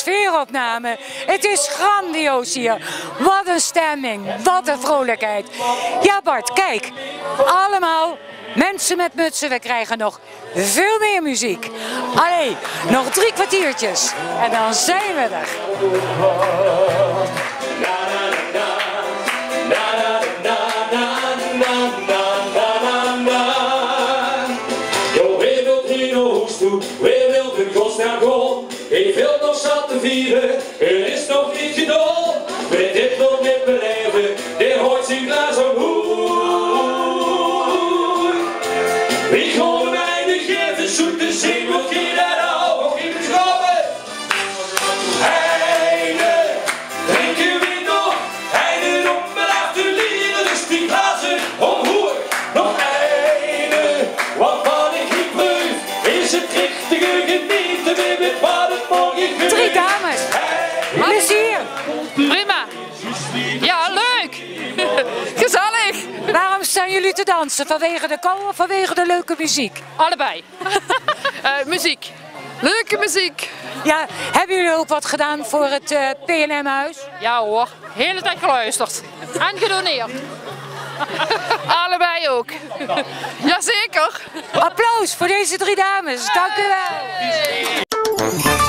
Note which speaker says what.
Speaker 1: sfeeropname. Het is grandioos hier. Wat een stemming, wat een vrolijkheid. Ja Bart, kijk, allemaal mensen met mutsen. We krijgen nog veel meer muziek. Allee, nog 3 kwartiertjes en dan zijn we er.
Speaker 2: Weer wil de godsnaam gewoon. Ik wil nog zat te vieren, er is nog niet gedaan. Met dit nog niet beleven, dit hoort zich naar zo'n hoer. Ik hoor mij de geven, zoete zin, moet je daar al nog in beschouwen. Heine, drinken we nog, heine op mijn achterlieden, dus die glazen omhoer. Nog heine, wat van ik niet proef, is het richtige genieten weer met wat het morgen gebeurt.
Speaker 1: 3 dames, plezier.
Speaker 3: Prima. Ja, leuk. Gezellig.
Speaker 1: Waarom staan jullie te dansen? Vanwege de kou of vanwege de leuke muziek?
Speaker 3: Allebei. Muziek. Leuke muziek.
Speaker 1: Ja, hebben jullie ook wat gedaan voor het PNM-huis?
Speaker 3: Ja hoor, de hele tijd geluisterd. En gedoneerd. Allebei ook. Jazeker.
Speaker 1: Applaus voor deze 3 dames, dank u wel.